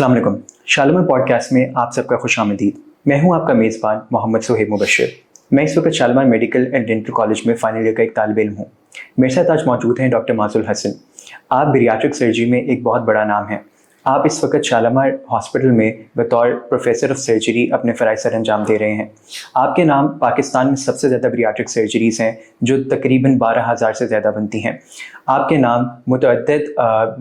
अस्सलाम वालेकुम। शालोमर पॉडकास्ट में आप सबका खुशामदीद। मैं हूं आपका मेज़बान मोहम्मद सुहेब मुबश्शिर। मैं इस वक्त शालोमर मेडिकल एंड डेंटल कॉलेज में फाइनल ईयर का एक तालिब इल्म हूं। मेरे साथ आज मौजूद हैं डॉक्टर माजुल हसन। आप बैरियाट्रिक सर्जरी में एक बहुत बड़ा नाम हैं। आप इस वक्त शालोमर हॉस्पिटल में बतौर प्रोफेसर ऑफ सर्जरी अपने फ़राइज़ सर अंजाम दे रहे हैं। आपके नाम पाकिस्तान में सबसे ज़्यादा बैरियाट्रिक सर्जरीज़ हैं जो तकरीबन 12,000 से ज़्यादा बनती हैं। आपके नाम मुतअद्दिद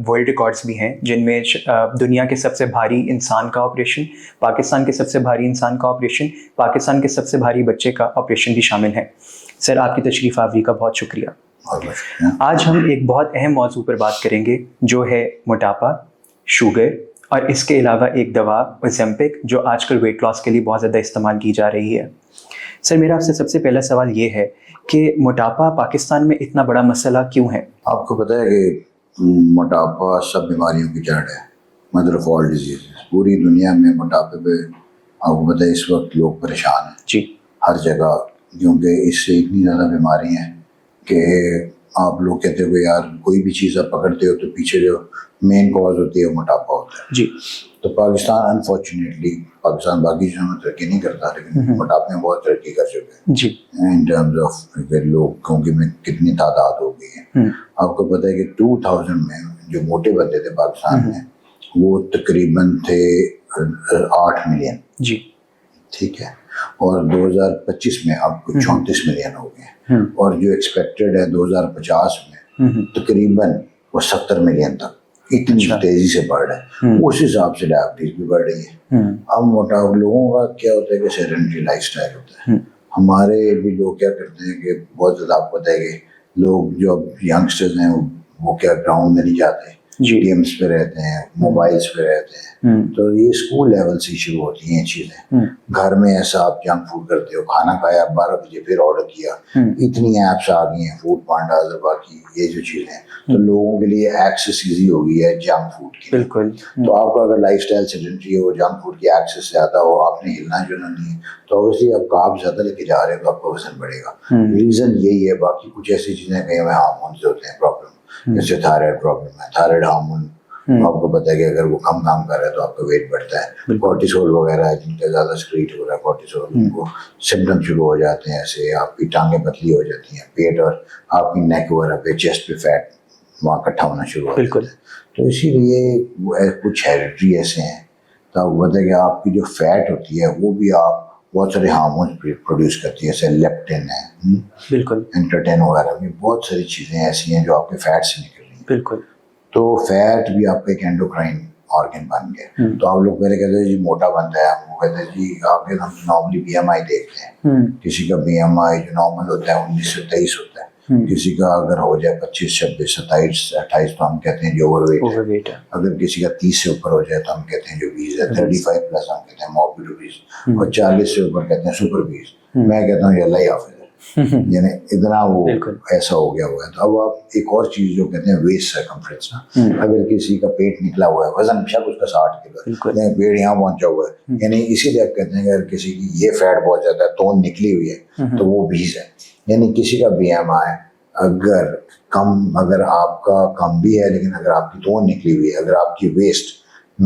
वर्ल्ड रिकॉर्ड्स भी हैं जिनमें दुनिया के सबसे भारी इंसान का ऑपरेशन, पाकिस्तान के सबसे भारी इंसान का ऑपरेशन, पाकिस्तान के सबसे भारी बच्चे का ऑपरेशन भी शामिल है। सर, आपकी तशरीफ़ आवरी का बहुत शुक्रिया। आज हम एक बहुत अहम मौजू पर बात करेंगे जो है मोटापा, शुगर और इसके अलावा एक दवा ओज़ेम्पिक जो आजकल वेट लॉस के लिए बहुत ज़्यादा इस्तेमाल की जा रही है। सर, मेरा आपसे सबसे पहला सवाल ये है कि मोटापा पाकिस्तान में इतना बड़ा मसला क्यों है? आपको पता है कि मोटापा सब बीमारियों की जड़ है, मदर ऑफ ऑल डिजीज। पूरी दुनिया में मोटापे पे आपको पता है इस वक्त लोग परेशान हैं जी, हर जगह, क्योंकि इससे इतनी ज़्यादा बीमारी हैं कि आप लोग कहते हो यार कोई भी चीज़ आप पकड़ते हो तो पीछे जो मेन कॉज होती है वो मोटापा होता है। जी, तो पाकिस्तान अनफॉर्चुनेटली, पाकिस्तान बाकी चीज़ों में तरक्की नहीं करता लेकिन मोटापे में बहुत तरक्की कर चुके हैं जी, इन टर्म्स ऑफ लोगों की में कितनी तादाद हो गई है। आपको पता है कि 2000 में जो मोटे बंदे थे पाकिस्तान में वो तकरीबन थे 8 मिलियन। जी, ठीक है, और 2025 में अब 34 मिलियन हो गए और जो एक्सपेक्टेड है 2050 में तकरीबन वो 70 मिलियन तक इतनी तेजी से बढ़ रहा है। उस हिसाब से डायबिटीज भी बढ़ रही है। अब मोटा लोगों का क्या होता है कि सेडेंटरी लाइफस्टाइल होता है। हमारे भी लोग क्या करते हैं कि बहुत ज़्यादा आपको पता है कि लोग जो अब यंगस्टर्स हैं वो क्या ग्राउंड में नहीं जाते, गेम्स पे रहते हैं, मोबाइल्स पे रहते हैं। तो ये स्कूल लेवल से शुरू होती हैं चीज़ें। घर में ऐसा आप जंक फूड करते हो, खाना खाया 12 बजे फिर ऑर्डर किया, इतनी ऐप्स आ गई हैं, फूड पांडा और बाकी ये जो चीज़ें हैं, तो लोगों के लिए एक्सेस ईजी हो गई है जंक फूड की। बिल्कुल। तो आपका अगर लाइफस्टाइल सेडेंटरी हो, जंक फूड की एक्सेस ज़्यादा हो, आपने हिलना जुलना नहीं है, तो ऑब्वियसली आप कार्ब ज़्यादा लेके जा रहे हो तो आपका वजन बढ़ेगा। रीज़न यही है। बाकी कुछ ऐसी चीज़ें कहीं हमें हार्मोन्स होते हैं प्रॉब्लम, जैसे थायराइड प्रॉब्लम है, थायराइड हार्मोन आपको पता है कि अगर वो कम काम कर रहा है तो आपका वेट बढ़ता है। कॉर्टिसोल वगैरह है जिनका ज़्यादा सिक्रीट हो रहा है कॉर्टिसोल, उनको सिम्टम शुरू हो जाते हैं, ऐसे आपकी टांगें पतली हो जाती हैं, पेट और आपकी नेक वगैरह पे, चेस्ट पे फैट वहाँ इकट्ठा होना शुरू हो जाता है। तो इसीलिए कुछ हेरिडिटरी ऐसे हैं। तो आपको पता है कि आपकी जो फैट होती है वो भी आप बहुत सारे हार्मोन प्रोड्यूस करती है, जैसे लेप्टिन है, बिल्कुल, इंटरटेन वगैरह भी, बहुत सारी चीज़ें ऐसी हैं जो आपके फैट से निकल रही हैं। बिल्कुल। तो फैट भी आपका एक एंडोक्राइन ऑर्गन बन गया। तो आप लोग पहले कहते हैं जी मोटा बंदा है, वो कहते हैं जी आगे हम नॉर्मली BMI देखते हैं। किसी का BMI जो नॉर्मल होता है 19 से 23 होता है, किसी का अगर हो जाए 25, 26, 27, 28 तो हम कहते हैं जो ओवरवेट है। अगर किसी का 30 से ऊपर हो जाए तो हम कहते हैं जो 20 है। 35 प्लस हम कहते हैं मॉर्बिड ओबीस, और 40 से ऊपर कहते हैं सुपर ओबीस। मैं कहता हूँ अल्लाह ही हाफिज़ है, यानी इतना वो ऐसा हो गया हुआ है। तो अब आप एक और चीज जो कहते हैं वेस्ट सर्कमफ्रेंस ना, अगर किसी का पेट निकला हुआ है, वजन बेशक उसका 60 किलो है, पेट यहाँ पहुंचा हुआ है, यानी इसीलिए आप कहते हैं कि अगर किसी की ये फैट बहुत ज्यादा है, तोन निकली हुई है, तो वो 20 है। यानी किसी का BMI अगर कम, अगर आपका कम भी है लेकिन अगर आपकी तोन निकली हुई है, अगर आपकी वेस्ट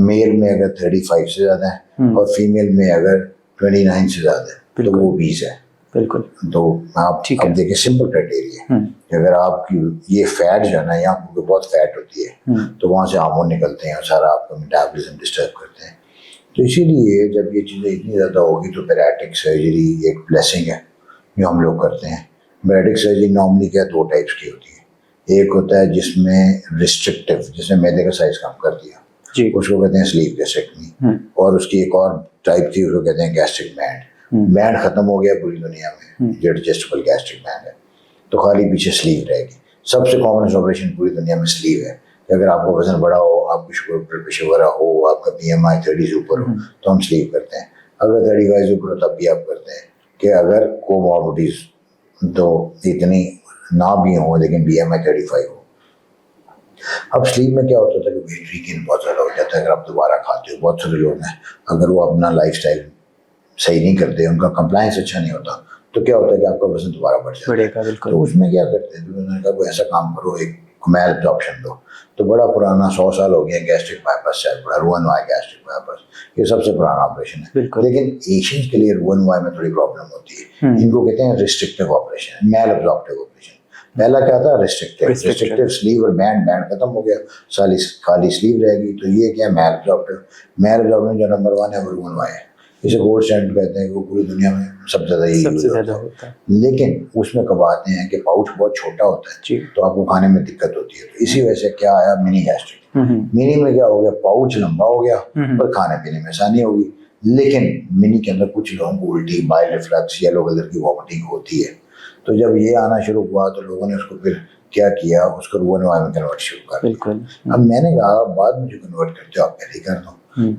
मेल में अगर 35 से ज्यादा है और फीमेल में अगर 29 से ज्यादा है तो वो 20 है। बिल्कुल। तो आप अब देखिए सिंपल क्राइटेरिया, अगर आपकी ये फैट जो है ना, यहाँ पर बहुत फैट होती है तो वहाँ से हार्मोन निकलते हैं और सारा आपका मेटाबॉलिज्म डिस्टर्ब करते हैं। तो इसीलिए जब ये चीज़ें इतनी ज़्यादा होगी तो बैरियाट्रिक सर्जरी एक ब्लेसिंग है जो हम लोग करते हैं। बैरियाट्रिक सर्जरी नॉर्मली क्या 2 टाइप्स की होती है। एक होता है जिसमें रिस्ट्रिक्टिव, जिसमें मैदे का साइज कम कर दिया, उसको कहते हैं स्लीव गैस्ट्रेक्टमी, और उसकी एक और टाइप थी उसको कहते हैं गैस्ट्रिक बैंड। बैंड खत्म हो गया पूरी दुनिया में, जो एडजस्टेबल गैस्ट्रिक बैंड है, तो खाली पीछे स्लीव रहेगी। सबसे कॉमन ऑपरेशन पूरी दुनिया में स्लीव है। अगर आपका वजन बड़ा हो, आपकी शुगर ब्लड प्रेशर वगैरह हो, आपका BMI 30 से ऊपर हो तो हम स्लीव करते हैं। अगर 35 से ऊपर हो तब भी आप करते हैं। कि अगर कोमॉर्बिडिटीज तो इतनी ना भी हो लेकिन BMI 35 हो। अब स्लीव में क्या होता था कि वेट रीगेन बहुत ज़्यादा हो जाता है अगर आप दोबारा खाते हो। बहुत सारे लोग हैं अगर वो अपना लाइफस्टाइल सही नहीं करते, उनका कंप्लायंस अच्छा नहीं होता, तो क्या होता है कि आपका वजन दोबारा बढ़ जाता है। तो उसमें क्या करते हैं, उन्होंने कहा कोई ऐसा काम करो, एक मैल ऑप्शन दो। तो बड़ा पुराना 100 साल हो गया गैस्ट्रिक बाईपास चल पड़ा, रोहनवाई गैस्ट्रिक बाईपास, ये सबसे पुराना ऑपरेशन है। लेकिन एशियंस के लिए रोहनवाई में थोड़ी प्रॉब्लम होती है, इनको कहते हैं restrictive operation, malabsorptive operation. पहला क्या था? रिस्ट्रिक्टिव स्लीव और बैंड खत्म हो गया, खाली स्लीव रहेगी। तो ये क्या? मेल एब्जॉर्प्टिव जो नंबर 1 है वो रोहनवाई है, इसे गोल्ड स्टैंडर्ड कहते हैं, वो पूरी दुनिया में सबसे ज़्यादा यूज होता है। लेकिन उसमें कब आते हैं कि पाउच बहुत छोटा होता है, तो आपको खाने में दिक्कत होती है। तो इसी वजह से क्या आया? Mini gastric. मिनी में क्या हो गया? पाउच लंबा हो गया पर खाने पीने में आसानी होगी। लेकिन मिनी के अंदर कुछ लोगों को उल्टी, बाइल रिफ्लक्स, येलो कलर की वॉमिटिंग होती है। तो जब ये आना शुरू हुआ तो लोगों ने उसको फिर क्या किया? उसको रोहनवाई में कन्वर्ट शुरू कर दिया। अब मैंने कहा बाद में जो कन्वर्ट करते हो आप पहले ही कर दो।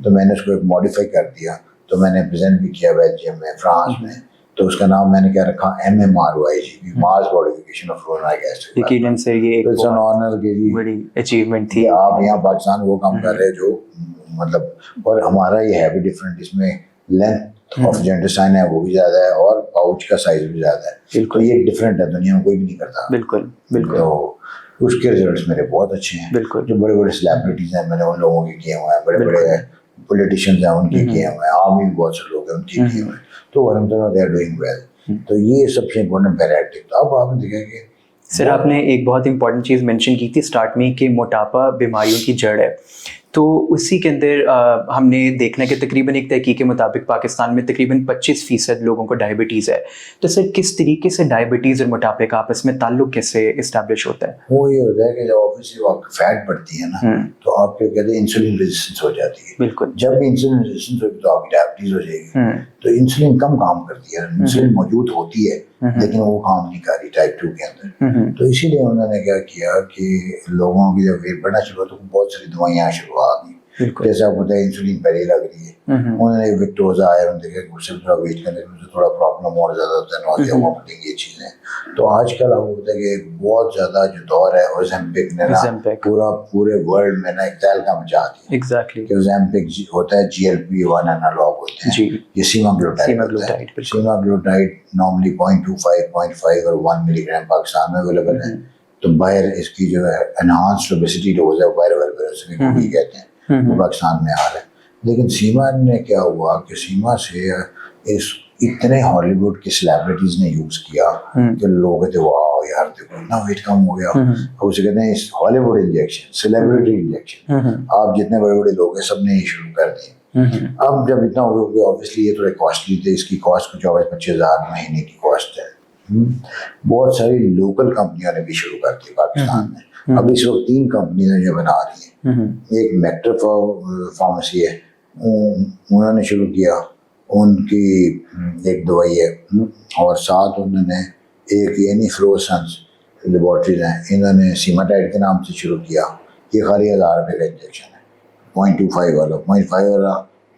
तो मैंने उसको एक मॉडिफाई कर दिया। तो मैंने प्रेजेंट भी किया बेल्जियम में, फ्रांस में। तो उसका नाम मैंने क्या रखा? MMRYG, mass modification of roux en Y gastric. यकीनन से ये एक बहुत ऑनर की बड़ी अचीवमेंट थी। आप यहाँ पाकिस्तान वो काम कर रहे जो मतलब, और हमारा ये है भी डिफरेंट, इसमें लेंथ ऑफ जेंटरसाइन है वो भी ज्यादा है और पाउच का साइज भी ज्यादा है। तो ये डिफरेंट है, दुनिया में कोई भी नहीं करता। बिल्कुल बिल्कुल। तो उसके रिजल्ट्स मेरे बहुत अच्छे हैं। बिल्कुल। जो बड़े बड़े सेलिब्रिटीज हैं मैंने उन लोगों के किए हुए हैं, बड़े बड़े पॉलिटिशियंस हैं उनके किए हुए हैं, आर्मी में बहुत से लोग हैं उनके किए हुए हैं। तो अलहमदुलिल्लाह दे आर डूइंग वेल। तो ये सबसे इम्पोर्टेंट पैराटिक। तो अब आपने देखा कि सर आपने एक बहुत इंपॉर्टेंट चीज़ मेंशन की थी स्टार्ट में कि मोटापा बीमारियों की जड़ है। तो उसी के अंदर हमने देखना कि तकरीबन एक तहकीक के मुताबिक पाकिस्तान में तकरीबन 25% लोगों को डायबिटीज़ है। तो सर किस तरीके से डायबिटीज़ और मोटापे का आपस में ताल्लुक कैसे इस्टेब्लिश होता है? वो ये होता है कि जब ऑब्वियसली आपकी फैट बढ़ती है ना, तो आपके कहते हैं इंसुलिन रेजिस्टेंस हो जाती है। बिल्कुल। जब भी इंसुलिन रेजिस्टेंस होगी तो आपकी डायबिटीज़ हो जाएगी। तो इंसुलिन कम काम करती है, इंसुलिन मौजूद होती है लेकिन वो काम नहीं कर रही टाइप 2 के अंदर। तो इसीलिए उन्होंने क्या किया कि लोगों की जब वेट बढ़ना शुरू हुआ तो बहुत सारी दवाइयाँ शुरू आ गई। जैसे आपको पता है इंसुलिन पहले लग रही है, उन्होंने विक्टोजा आया, उन्होंने देखा उससे थोड़ा वेट करने में थोड़ा प्रॉब्लम और ज़्यादा होता है, नौजिया वॉमिटिंग, ये चीज़ें। तो आजकल आपको पता है कि बहुत ज़्यादा जो दौर है ओज़ेम्पिक ने ना पूरे वर्ल्ड में ना एक तहलका मचा दिया। एग्जैक्टली। कि ओज़ेम्पिक होता है GLP-1 एनालॉग होते हैं, ये सीमाग्लोटाइड होता है। सीमाग्लोटाइड नॉर्मली 0.25, 0.5 और 1 मिलीग्राम पाकिस्तान में अवेलेबल है। तो बाहर इसकी जो है एनहांस्ड ओबेसिटी डोज है, बाहर कहते हैं, वो पाकिस्तान में आ रहा है। लेकिन सीमा ने क्या हुआ कि सीमा से इस इतने हॉलीवुड के सेलिब्रिटीज ने यूज किया कि लोग कहते वाह यार देखो इतना वेट कम हो गया। अब उसे कहते हैं हॉलीवुड इंजेक्शन, सेलिब्रिटी इंजेक्शन। आप जितने बड़े बड़े लोग हैं सब ने ये शुरू कर दिए। अब जब इतना हो गया ऑब्वियसली ये थोड़े कॉस्टली थे, इसकी कॉस्ट कुछ 24-25 हज़ार महीने की कॉस्ट है। बहुत सारी लोकल कंपनियों ने भी शुरू कर दी पाकिस्तान में। अब इस वक्त 3 कंपनियां जो बना रही हैं, एक मेक्टर फार्मेसी है, उन्होंने शुरू किया, उनकी एक दवाई है, और साथ उन्होंने एक यानी फ्रोसन्स लेबॉर्ट्रीज हैं, इन्होंने सीमाटाइड के नाम से शुरू किया। ये खाली 1000 रुपये का इंजेक्शन है, 0.25 वाला, 0.5 वाला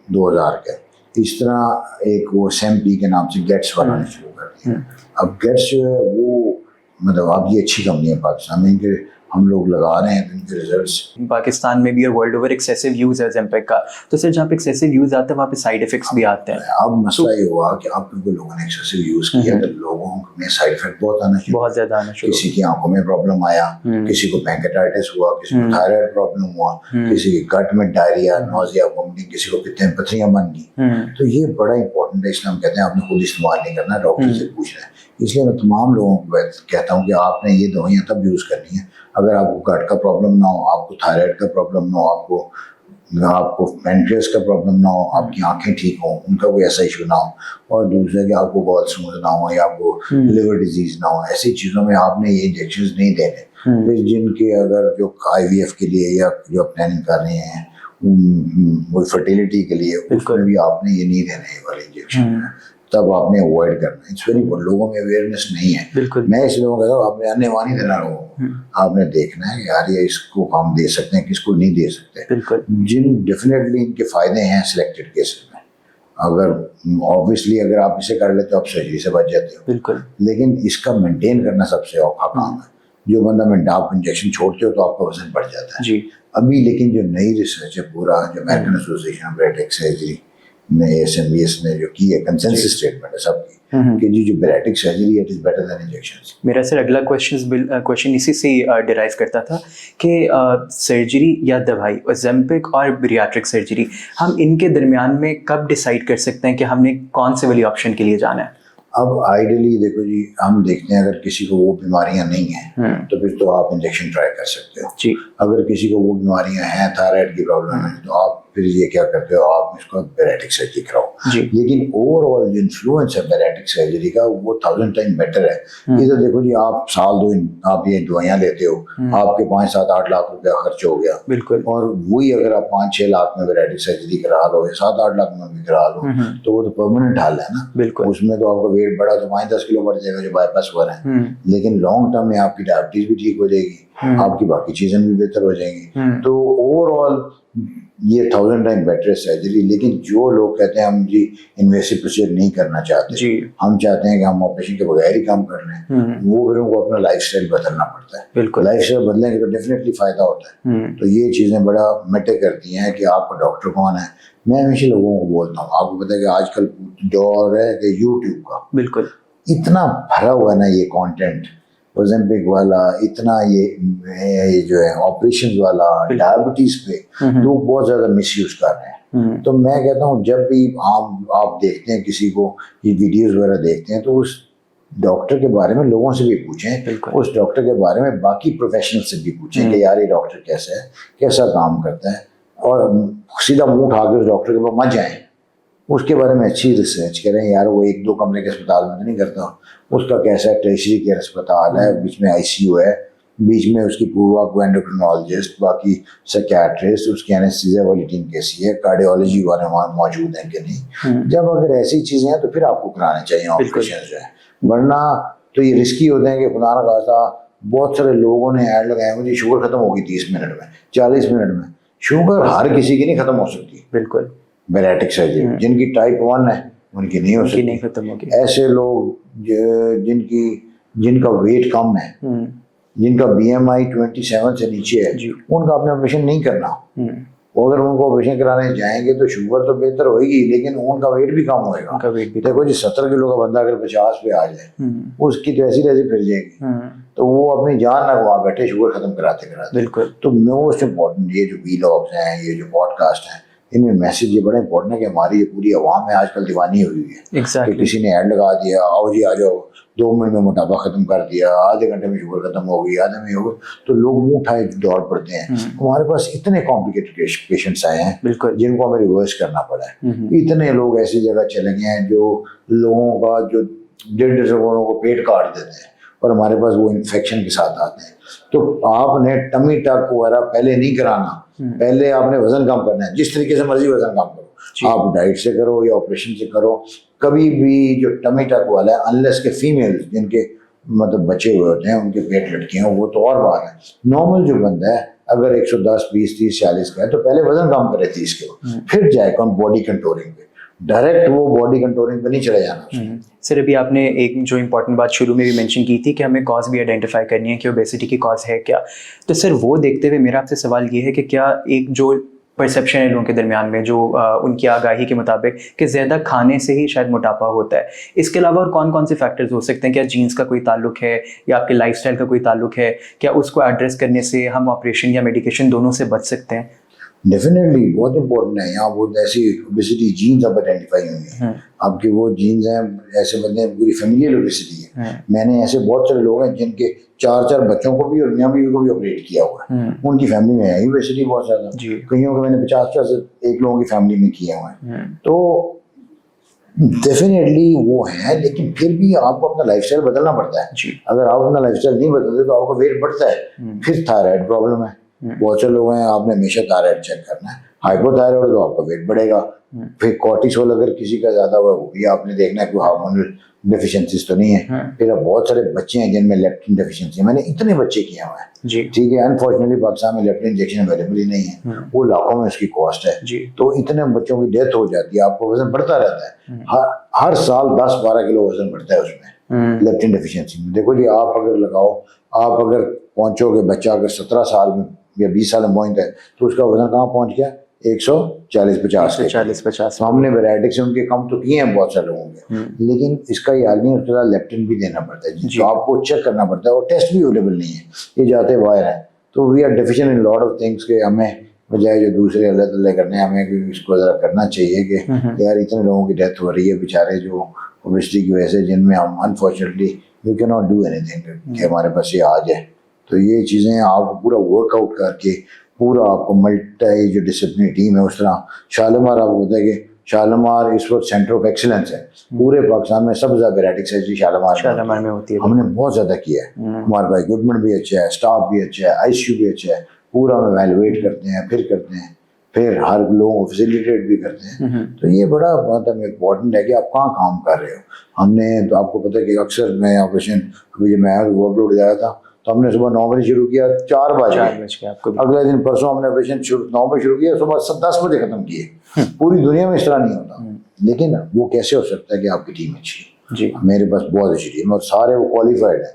2000 का। इस तरह एक वो SEMP के नाम से गेट्स वाला ने शुरू कर दिया। अब गेट्स वो मतलब अब ये अच्छी कंपनी है पाकिस्तान में, इनके हम लोग लगा रहे हैं, इनके रिजल्ट्स पाकिस्तान में भी और वर्ल्ड ओवर एक्सेसिव यूज है ज़ेम्पेक का। तो सर जहाँ पे एक्सेसिव यूज आता है वहाँ पे साइड इफेक्ट्स भी आते हैं। अब मसला ये हुआ कि अब क्योंकि लोगों ने एक्सेसिव यूज किया तो लोगों में साइड इफेक्ट बहुत आना शुरू, बहुत ज्यादा आना शुरू। किसी की आंखों में प्रॉब्लम आया, किसी को पैंक्रेटाइटिस हुआ, किसी को थायराइड प्रॉब्लम हुआ, किसी के गट में डायरिया, नौजिया, वोमिटिंग, किसी को पित्त में पथरियां बन गई। तो ये बड़ा इंपॉर्टेंट है, इसलिए हम कहते हैं आपने खुद इस्तेमाल नहीं करना, डॉक्टर से पूछना है। इसलिए मैं तमाम लोगों को कहता हूँ कि आपने ये दवाइयाँ तब यूज़ करनी है अगर आपको गट का प्रॉब्लम ना हो, आपको थायराइड का प्रॉब्लम ना हो, आपको पेनक्रियास का प्रॉब्लम ना हो, आपकी आंखें ठीक हों, उनका कोई ऐसा इशू ना हो, और दूसरा कि आपको गॉल स्टोन्स ना हो या आपको लिवर डिजीज ना हो। ऐसी चीज़ों में आपने ये इंजेक्शन नहीं देने। फिर जिनके अगर जो IVF के लिए या जो प्लानिंग कर रहे हैं वो फर्टिलिटी के लिए, उसमें भी आपने ये नहीं देने ये वाले इंजेक्शन, तब आपने अवॉइड करना। इट्स वेरी गुड, लोगों में अवेयरनेस नहीं है। मैं इस लोगों को कहता हूँ आपने अन्यवा नहीं देना लोगों को, आपने देखना है यार ये इसको हम दे सकते हैं, किसको नहीं दे सकते। जिन डेफिनेटली इनके फायदे हैं सिलेक्टेड केसेस में, अगर ऑब्वियसली अगर आप इसे कर लेते हो आप सर्जरी से बच जाते हो, लेकिन इसका मेंटेन करना सबसे औखा काम है। जो बंदा आप इंजेक्शन छोड़ते हो तो आपका वजन बढ़ जाता है जी। अभी लेकिन जो नई रिसर्च है पूरा, जो American association of bariatric surgery ASMBS ने जो की है, कंसेंसस स्टेटमेंट है सबकी कि जी जो बैरेटिक सर्जरी है it is better than injections. मेरा सर अगला क्वेश्चन इसी से डिराइव करता था कि सर्जरी या दवाई, ओज़ेम्पिक और बैरियाट्रिक सर्जरी, हम इनके दरमियान में कब डिसाइड कर सकते हैं कि हमने कौन से वाली ऑप्शन के लिए जाना है? अब आइडियली देखो जी, हम देखते हैं अगर किसी को वो बीमारियां नहीं हैं तो फिर तो आप इंजेक्शन ट्राई कर सकते हो जी। अगर किसी को वो बीमारियां हैं, थायराइड की प्रॉब्लम है, तो आप फिर ये क्या करते हो, आप इसको बैरेटिक सर्जरी कराओ जी। लेकिन ओवरऑल जो इन्फ्लुएंस है बैरेटिक सर्जरी का वो 1000 टाइम बेटर है। ये तो देखो जी, आप साल दो आप ये दवाइयां लेते हो, आपके 5, 7, 8 लाख रुपया खर्च हो गया, बिल्कुल, और वही अगर आप 5, 6 लाख में बैरेटिक सर्जरी करा लो या 7, 8 लाख में भी करा लो तो वो तो परमानेंट हाल है ना। बिल्कुल, उसमें तो आपका वेट बढ़ा तो 5-10 किलो बढ़ जाएगा जो बाईपास हुआ है, लेकिन लॉन्ग टर्म में आपकी डायबिटीज भी ठीक हो जाएगी, आपकी बाकी चीजें भी बेहतर हो जाएंगी। तो ओवरऑल ये 1000 टाइम बेटर है सर्जरी। लेकिन जो लोग कहते हैं हम जी इन्वेसिव प्रोसीजर नहीं करना चाहते जी, हम चाहते हैं कि हम ऑपरेशन के बगैर ही काम कर लें, वो फिर उनको अपना लाइफस्टाइल बदलना पड़ता है। बिल्कुल, लाइफस्टाइल बदलेंगे तो डेफिनेटली फायदा होता है। तो ये चीजें बड़ा मैटर करती हैं कि आपका डॉक्टर कौन है। मैं हमेशा लोगों को बोलता हूँ, आपको पता है कि आजकल दौर है कि यूट्यूब का बिल्कुल, इतना भरा हुआ है ना ये कंटेंट, ओज़ेम्पिक वाला, इतना ये जो है ऑपरेशन वाला, डायबिटीज पे लोग बहुत ज्यादा मिसयूज कर रहे हैं। तो मैं कहता हूँ जब भी आप देखते हैं किसी को ये वीडियोस वगैरह देखते हैं तो उस डॉक्टर के बारे में लोगों से भी पूछें, उस डॉक्टर के बारे में बाकी प्रोफेशनल से भी पूछें कि यार ये डॉक्टर कैसा है, कैसा काम करता है, और सीधा मुंह उठा के उस डॉक्टर के पास मत जाएं। उसके बारे में अच्छी रिसर्च करें, यार वो 1-2 कमरे के अस्पताल में तो नहीं करता, उसका कैसा टर्शरी केयर अस्पताल है, बीच में ICU है, बीच में उसकी पूर्वा को एंडोक्रिनोलॉजिस्ट, बाकी साइकियाट्रिस्ट, उसकी एनेस्थीसिया वाली टीम कैसी है, कार्डियोलॉजी वाले वहाँ मौजूद हैं कि नहीं। जब अगर ऐसी चीजें हैं तो फिर आपको कराने चाहिए ऑपरेशन जो है, वरना तो ये रिस्की होते हैं कि खुदा ना खास्ता बहुत सारे लोगों ने ऐड लगाए मुझे शुगर खत्म होगी 30 मिनट में, 40 मिनट में। शुगर हर किसी की नहीं खत्म हो सकती, बिल्कुल, बैरेटिक सर्जरी जिनकी टाइप 1 है उनकी नहीं हो सकती, नहीं खत्म होगी। ऐसे लोग जिनका वेट कम है, जिनका BMI 27 से नीचे है, उनका आपने ऑपरेशन नहीं करना। अगर उनको ऑपरेशन कराने जाएंगे तो शुगर तो बेहतर होगी लेकिन उनका वेट भी कम होएगा। देखो जी 70 किलो का बंदा अगर 50 पे आ जाए उसकी तो ऐसी फिर जाएगी, तो वो अपनी जान ना गवा बैठे शुगर खत्म कराते कराते। बिल्कुल। तो मोस्ट इम्पोर्टेंट ये जो वीलॉग्स हैं, ये जो पॉडकास्ट हैं, इनमें मैसेज ये बड़ा इंपॉर्टेंट है कि हमारी ये पूरी आवाम है आजकल दीवानी हुई है। exactly. कि किसी ने ऐड लगा दिया, आओ जी आ जाओ, 2 मिनट में मोटापा खत्म कर दिया, आधे घंटे में शुगर खत्म हो गई, आधे में हो, तो लोग मुंह उठाए दौड़ पड़ते हैं। हमारे पास इतने कॉम्प्लिकेटेड पेशेंट्स आए हैं जिनको हमें रिवर्स करना पड़ा है। इतने लोग ऐसी जगह चले गए हैं जो लोगों का जो 1.5 लोगों को पेट काट देते हैं और हमारे पास वो इन्फेक्शन के साथ आते हैं। तो आपने टमी टक वगैरह पहले नहीं कराना, पहले आपने वजन कम करना है, जिस तरीके से मर्जी वजन कम करो, आप डाइट से करो या ऑपरेशन से करो। कभी भी जो टमी टक वाला है, अनलेस के फीमेल जिनके मतलब बच्चे हुए होते हैं उनके पेट लटके हैं, वो तो और बात है। नॉर्मल जो बंदा है अगर 110, 20, 30, 40 का है तो पहले वजन कम करे 30 किलो, फिर जाए कौन बॉडी कंट्रोलिंग पे, डायरेक्ट वो बॉडी कंट्रोलिंग पे नहीं चले जाना। सर अभी आपने एक जो इम्पोर्टेंट बात शुरू में भी मेंशन की थी कि हमें कॉज भी आइडेंटिफाई करनी है कि ओबेसिटी की कॉज है क्या। तो सर वो देखते हुए मेरा आपसे सवाल ये है कि क्या एक जो परसेप्शन है लोगों के दरमियान में, जो उनकी आगाही के मुताबिक कि ज़्यादा खाने से ही शायद मोटापा होता है, इसके अलावा और कौन कौन से फैक्टर्स हो सकते हैं? क्या जीन्स का कोई ताल्लुक है या आपके लाइफस्टाइल का कोई ताल्लुक है? क्या उसको एड्रेस करने से हम ऑपरेशन या मेडिकेशन दोनों से बच सकते हैं? डेफिनेटली बहुत इंपॉर्टेंट है। यहाँ बहुत ऐसी ओबेसिटी जीन्स अब आइडेंटिफाई हुई हैं, आपकी वो जीन्स हैं, ऐसे बंदे हैं पूरी फैमिलियल ओबेसिटी है। मैंने ऐसे बहुत सारे लोग हैं जिनके 4-4 बच्चों को भी और मियाँ बीवी को भी ऑपरेट किया हुआ है, उनकी फैमिली में है ओबेसिटी बहुत ज्यादा। कईयों को मैंने 50-50 एक लोगों की फैमिली में किए हुए हैं। तो डेफिनेटली वो है, लेकिन फिर भी आपको अपना लाइफस्टाइल बदलना पड़ता है। अगर आप अपना लाइफस्टाइल नहीं बदलते तो आपका वेट बढ़ता है। फिर थायराइड प्रॉब्लम है, बहुत से लोग हैं, आपने हमेशा थायराइड चेक करना है। हाइपोथायराइड तो आपका वेट बढ़ेगा। फिर कॉर्टिसोल अगर किसी का ज्यादा हुआ वो भी आपने देखना है, कोई हार्मोनल डेफिशिएंसीज तो नहीं है। फिर अब बहुत सारे बच्चे हैं जिनमें लेप्टिन डेफिशिएंसी, मैंने इतने बच्चे किए हुए हैं, ठीक है। अनफॉर्चुनेटली पाकिस्तान में लेप्टिन इंजेक्शन अवेलेबल ही नहीं है, वो लाखों में उसकी कॉस्ट है। तो इतने बच्चों की डेथ हो जाती है, आपको वजन बढ़ता रहता है, हर साल 10-12 किलो वजन बढ़ता है उसमें लेप्टिन डेफिशिएंसी में। देखो जी, आप अगर लगाओ, आप अगर पहुंचोगे, बच्चा अगर 17 साल में या 20 साल में पहुंचता है तो उसका वजन कहाँ पहुंच गया? 140-50 के। 40-50 तो हमने वेराइटिक्स उनके कम तो किए हैं बहुत सारे लोगों के, लेकिन इसका ये हाल नहीं है, उसके साथ लेप्टिन भी देना पड़ता है जी। तो आपको चेक करना पड़ता है, और टेस्ट भी अवेलेबल नहीं है, ये जाते वायर है। तो we are deficient in lot of things के हमें बजाय जो दूसरे अल्लाह तल्ला करने हमें इसको ज़रा करना चाहिए कि यार इतने लोगों की डेथ हो रही है बेचारे जो ओबेसिटी की वजह से, जिनमें हम unfortunately we can not do anything कि हमारे पास ये आ जाए। तो ये चीज़ें आप पूरा वर्कआउट करके पूरा आपको मल्टी जो डिसिप्लिन टीम है, उस तरह शालीमार आपको पता है कि शालीमार इस वक्त सेंटर ऑफ एक्सीलेंस है पूरे पाकिस्तान में, सबसे ज़्यादा वेराइटिक सर्जरी शालीमार में होती है। हमने बहुत ज़्यादा किया है, हमारे पास इक्विपमेंट भी अच्छा है, स्टाफ भी अच्छा है, आईसीयू भी अच्छा है, पूरा हम एवेलुएट करते हैं, फिर हर लोगों को फैसिलिटेट भी करते हैं। तो ये बड़ा मतलब इम्पोर्टेंट है कि आप कहाँ काम कर रहे हो। हमने तो आपको पता है कि अक्सर मैं ऑपरेशन अभी जब मैं वर्कलोड जा रहा था तो हमने सुबह 9 बजे शुरू किया, 4 बजे आपको अगले दिन परसों हमने ऑपरेशन 9 बजे शुरू किया, सुबह 10 बजे खत्म किए। पूरी दुनिया में इस तरह नहीं होता, लेकिन वो कैसे हो सकता है कि आपकी टीम अच्छी है। जी। मेरे पास बहुत अच्छी टीम और सारे वो क्वालिफाइड है,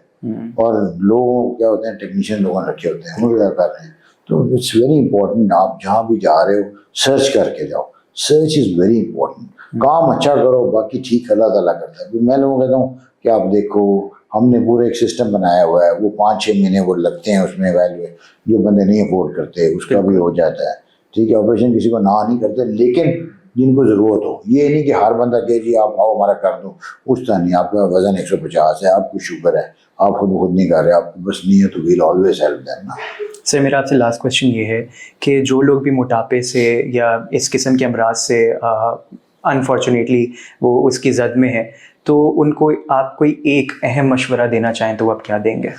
और लोगों क्या होते हैं टेक्नीशियन लोगों रखे होते हैं, वो कर रहे हैं। तो इट्स वेरी इंपॉर्टेंट, आप जहाँ भी जा रहे हो सर्च करके जाओ, सर्च इज़ वेरी इंपॉर्टेंट। काम अच्छा करो, बाकी ठीक अल्लाह ताला करता है। मैं लोगों को कहता हूँ कि आप देखो हमने पूरा एक सिस्टम बनाया हुआ है, वो 5-6 महीने वो लगते हैं उसमें वैल्यू, जो बंदे नहीं अफोर्ड करते उसका भी हो जाता है, ठीक है। ऑपरेशन किसी को ना नहीं करते, लेकिन जिनको ज़रूरत हो, ये नहीं कि हर बंदा कहे जी आप आओ हमारा कर दो, उस तरह नहीं। आपका वजन 150 है, आपको शुगर है, आप खुद नहीं कर रहे, आपको बस नहीं है तो वील ऑलवेज हेल्प देम ना। सर मेरा आपसे लास्ट क्वेश्चन ये है कि जो लोग भी मोटापे से या इस किस्म के अमराज से अनफॉर्चुनेटली वो उसकी जद में है, तो उनको आप कोई एक अहम मशवरा देना चाहें तो आप क्या देंगे?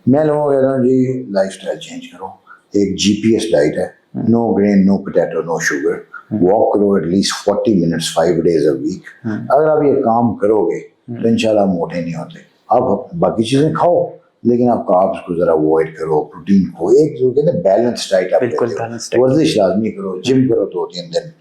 मैं लोगों को कहता हूँ जी लाइफस्टाइल चेंज करो, एक जीपीएस डाइट है, no grain, no potato, no sugar, walk करो at least 40 minutes 5 days a week। अगर आप ये काम करोगे तो इंशाल्लाह मोटे नहीं होते। आप बाकी चीज़ें खाओ, लेकिन आप कार्ब्स को ज़रा अवॉइड करो, प्रोटीन को, एक जो कहते हैं बैलेंस डाइट आप लेते हो, वर्जिश लाजमी करो, जिम करो 2-3 दिन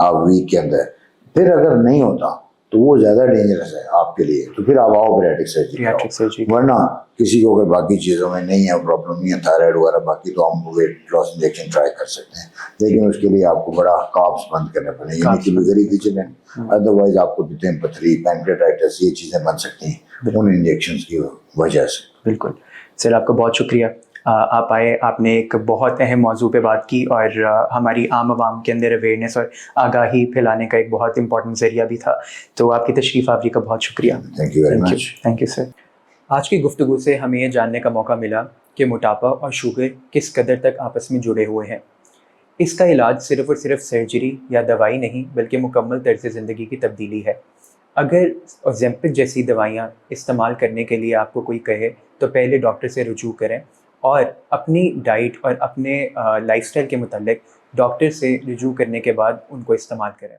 आप वीक के अंदर। फिर अगर नहीं होता तो वो ज़्यादा डेंजरस है आपके लिए, तो फिर आप आओ बैरेटिक सर्जरी। वरना किसी को अगर बाकी चीज़ों में नहीं है प्रॉब्लम, नहीं है थायराइड वगैरह बाकी, तो हम वेट लॉस इंजेक्शन ट्राई कर सकते हैं, लेकिन उसके लिए आपको बड़ा कार्ब्स बंद करने पड़ेंगे, कि वेरी विजिलेंट, अदरवाइज आपको पित्त पथरी, पैंक्रियाटाइटिस ये चीज़ें बन सकती हैं उन इंजेक्शन की वजह से। बिल्कुल सर, आपका बहुत शुक्रिया, आप आए, आपने एक बहुत अहम मौजू पे बात की और हमारी आम आवाम के अंदर अवेयरनेस और आगाही फैलाने का एक बहुत इंपॉर्टेंट ज़रिया भी था। तो आपकी तशरीफ़ आवरी का बहुत शुक्रिया। Thank you very much. Thank you sir. आज की गुफ्तगू से हमें ये जानने का मौका मिला कि मोटापा और शुगर किस कदर तक आपस में जुड़े हुए हैं। इसका इलाज सिर्फ़ और सिर्फ सर्जरी या दवाई नहीं, बल्कि मुकम्मल तर्ज़ ज़िंदगी की तब्दीली है। अगर ओज़ेम्पिक जैसी दवाइयाँ इस्तेमाल करने के लिए आपको कोई कहे तो पहले डॉक्टर से रुजू करें और अपनी डाइट और अपने लाइफस्टाइल के मुतालिक डॉक्टर से रुजू करने के बाद उनको इस्तेमाल करें।